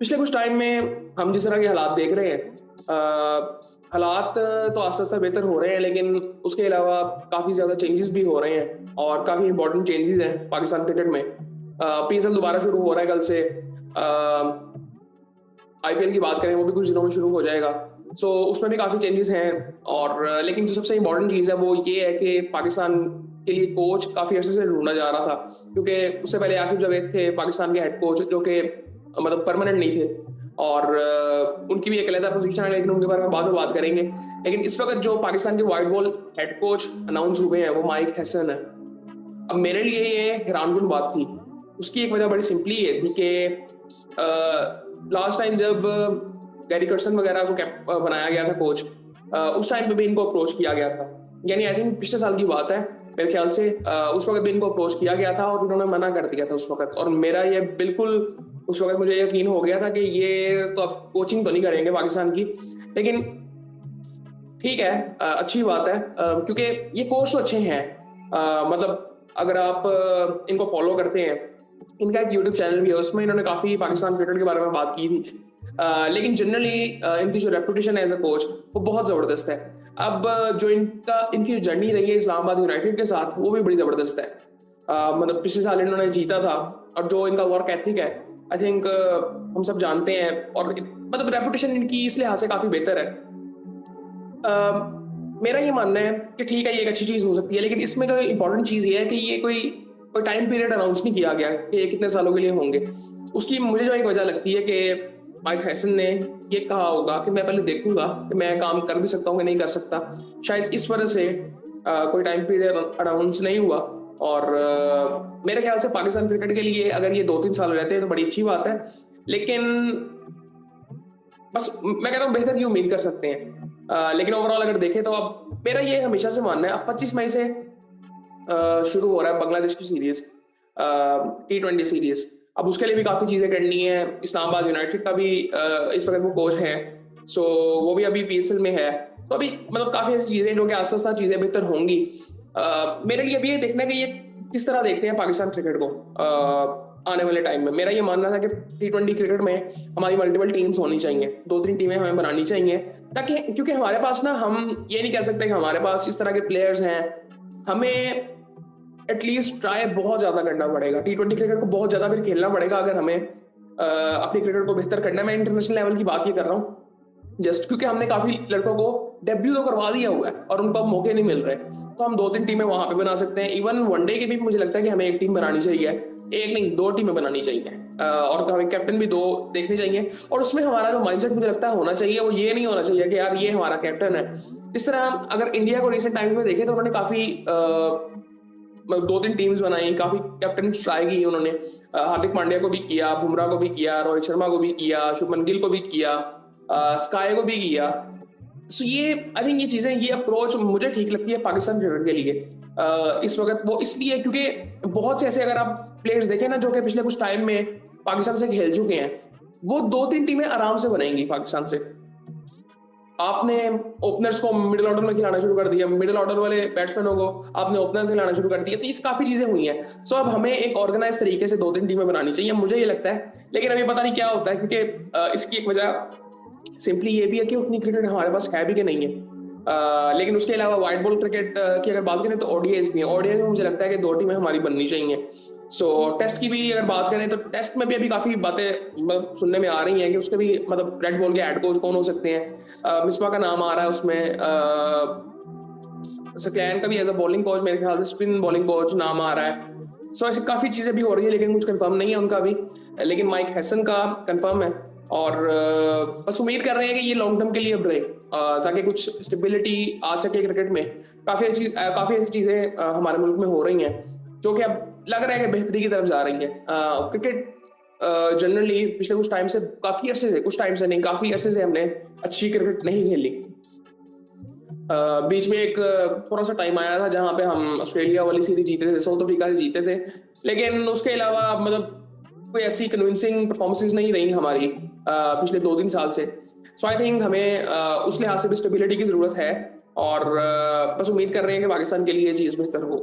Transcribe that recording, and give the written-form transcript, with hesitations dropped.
पिछले कुछ टाइम में हम जिस तरह के हालात देख रहे हैं, हालात तो आस्ते-आस्ते बेहतर हो रहे हैं, लेकिन उसके अलावा काफ़ी ज़्यादा चेंजेस भी हो रहे हैं और काफ़ी इंपॉर्टेंट चेंजेस हैं पाकिस्तान क्रिकेट में। पीएसएल दोबारा शुरू हो रहा है कल से। आईपीएल की बात करें, वो भी कुछ दिनों में शुरू हो जाएगा। सो उसमें भी काफ़ी चेंजेस हैं और लेकिन जो सबसे इम्पोर्टेंट चीज़ है वो ये है कि पाकिस्तान के लिए कोच काफ़ी अरसे से ढूँढा जा रहा था, क्योंकि उससे पहले आकिब जावेद थे पाकिस्तान के हेड कोच, जो कि मतलब परमानेंट नहीं थे और उनकी भी एक अलग पोजीशन है, लेकिन उनके बारे में बाद में बात करेंगे। लेकिन इस वक़्त जो पाकिस्तान के white ball head coach announce हुए हैं, वो माइक हैसन है। अब मेरे लिए ये हैरानकुन बात थी। उसकी एक वजह बड़ी सिंपली ये थी कि लास्ट टाइम जब गैरी कर्सन वगैरह को बनाया गया था कोच, उस टाइम पे भी इनको अप्रोच किया गया था। यानी आई थिंक पिछले साल की बात है मेरे ख्याल से। उस वक़्त भी इनको अप्रोच किया गया था और उन्होंने मना कर दिया था उस वक़्त, और मेरा ये बिल्कुल उस वक़्त मुझे यकीन हो गया था कि ये तो अब कोचिंग तो नहीं करेंगे पाकिस्तान की। लेकिन ठीक है, अच्छी बात है, क्योंकि ये कोच तो अच्छे हैं। मतलब अगर आप इनको फॉलो करते हैं, इनका एक यूट्यूब चैनल भी है, उसमें इन्होंने काफ़ी पाकिस्तान क्रिकेट के बारे में बात की थी। लेकिन जनरली इनकी जो रेपुटेशन है एज़ अ कोच, वो बहुत ज़बरदस्त है। अब जो इनकी जो जर्नी रही है इस्लामाबाद यूनाइटेड के साथ, वो भी बड़ी ज़बरदस्त है। मतलब पिछले साल इन्होंने जीता था, और जो इनका वर्क एथिक है, आई थिंक हम सब जानते हैं, और मतलब रेपुटेशन इनकी इस लिहाज से काफ़ी बेहतर है। मेरा ये मानना है कि ठीक है, ये एक अच्छी चीज़ हो सकती है, लेकिन इसमें जो इम्पोर्टेंट चीज़ ये है कि ये कोई कोई टाइम पीरियड अनाउंस नहीं किया गया कि ये कितने सालों के लिए होंगे। उसकी मुझे जो एक वजह लगती है कि माइक हैसन ने ये कहा होगा कि मैं पहले देखूंगा कि मैं काम कर भी सकता हूँ कि नहीं कर सकता। शायद इस वजह से कोई टाइम पीरियड अनाउंस नहीं हुआ। और मेरे ख्याल से पाकिस्तान क्रिकेट के लिए अगर ये 2-3 साल रहते हैं तो बड़ी अच्छी बात है। लेकिन बस मैं कहता हूँ बेहतर की उम्मीद कर सकते हैं। लेकिन ओवरऑल अगर देखें तो अब मेरा ये हमेशा से मानना है, अब 25 मई से शुरू हो रहा है बांग्लादेश की सीरीज, T20 सीरीज। अब उसके लिए भी काफ़ी चीज़ें करनी है। इस्लामाबाद यूनाइटेड का भी इस वक्त वो कोच है, सो वो भी अभी पीएसएल में है। तो अभी मतलब काफ़ी ऐसी चीज़ें जो कि आस्ते आस्ते चीज़ें बेहतर होंगी। मेरे लिए अभी ये देखना है कि ये किस तरह देखते हैं पाकिस्तान क्रिकेट को आने वाले टाइम में। मेरा ये मानना था कि T20 क्रिकेट में हमारी मल्टीपल टीम्स होनी चाहिए, 2-3 टीमें हमें बनानी चाहिए, ताकि क्योंकि हमारे पास ना, हम ये नहीं कह सकते कि हमारे पास इस तरह के प्लेयर्स हैं। हमें एटलीस्ट ट्राई बहुत ज़्यादा करना पड़ेगा, T20 क्रिकेट को बहुत ज़्यादा फिर खेलना पड़ेगा अगर हमें अपनी क्रिकेट को बेहतर करना है। मैं इंटरनेशनल लेवल की बात ये कर रहा हूँ, जस्ट क्योंकि हमने काफ़ी लड़कों को डेब्यू तो करवा दिया हुआ है और उनको अब मौके नहीं मिल रहे, तो हम 2-3 टीमें वहाँ पे बना सकते हैं। इवन वनडे की भी मुझे लगता है कि हमें एक टीम बनानी चाहिए, एक नहीं 2 टीमें बनानी चाहिए, और हमें कैप्टन भी 2 देखने चाहिए। और उसमें हमारा जो माइंडसेट मुझे लगता है होना चाहिए, वो ये नहीं होना चाहिए कि यार ये हमारा कैप्टन है। इस तरह अगर इंडिया को रिसेंट टाइम में देखें तो उन्होंने काफ़ी 2-3 टीम्स बनाई, काफ़ी कैप्टन ट्राई की उन्होंने। हार्दिक पांड्या को भी किया, बुमराह को भी किया, रोहित शर्मा को भी किया, शुभमन गिल को भी किया, स्काई को भी किया। सो ये आई थिंक ये चीज़ें, ये अप्रोच मुझे ठीक लगती है पाकिस्तान क्रिकेट के लिए। इस वक्त वो इसलिए क्योंकि बहुत से ऐसे अगर आप प्लेयर्स देखें ना, जो कि पिछले कुछ टाइम में पाकिस्तान से खेल चुके हैं, वो 2-3 टीमें आराम से बनेंगी पाकिस्तान से। आपने ओपनर्स को मिडिल ऑर्डर में खिलाना शुरू कर दिया, मिडिल ऑर्डर वाले बैट्समैनों को आपने ओपनर खिलाना शुरू कर दिया, तो इस काफ़ी चीज़ें हुई हैं। सो अब हमें एक ऑर्गेनाइज तरीके से 2-3 टीमें बनानी चाहिए, मुझे ये लगता है। लेकिन अभी पता नहीं क्या होता है, क्योंकि इसकी एक वजह सिंपली ये भी है कि उतनी क्रिकेट हमारे पास है भी कि नहीं है। लेकिन उसके अलावा व्हाइट बॉल क्रिकेट की अगर बात करें तो ओडीआईज भी है। ओडीआई में मुझे लगता है कि 2 टीमें हमारी बननी चाहिए। सो टेस्ट की भी अगर बात करें तो टेस्ट में भी अभी काफ़ी बातें मतलब सुनने में आ रही हैं कि उसके भी मतलब रेड बॉल के हेड कोच कौन हो सकते हैं। मिसबा का नाम आ रहा है उसमें, सकलैन का भी एज अ बॉलिंग कोच, मेरे ख्याल से स्पिन बॉलिंग कोच नाम आ रहा है। सो ऐसी काफ़ी चीज़ें भी हो रही है, लेकिन कुछ कंफर्म नहीं है उनका भी। लेकिन माइक हैसन का कंफर्म है, और बस उम्मीद कर रहे हैं कि ये लॉन्ग टर्म के लिए अब रहे, ताकि कुछ स्टेबिलिटी आ सके क्रिकेट में। काफ़ी ऐसी चीज़ें हमारे मुल्क में हो रही हैं जो कि अब लग रहा है कि बेहतरी की तरफ जा रही हैं। क्रिकेट जनरली पिछले कुछ टाइम से, काफ़ी अरसे से, कुछ टाइम से नहीं, काफ़ी अरसे से हमने अच्छी क्रिकेट नहीं खेली। बीच में एक थोड़ा सा टाइम आया था जहां पे हम ऑस्ट्रेलिया वाली सीरीज जीते थे, साउथ अफ्रीका से जीते थे। लेकिन उसके अलावा मतलब कोई ऐसी कन्विंसिंग परफॉर्मेंसेज नहीं रही हमारी पिछले 2-3 साल से। सो आई थिंक हमें उस लिहाज से भी स्टेबिलिटी की ज़रूरत है, और बस उम्मीद कर रहे हैं कि पाकिस्तान के लिए ये चीज़ बेहतर हो।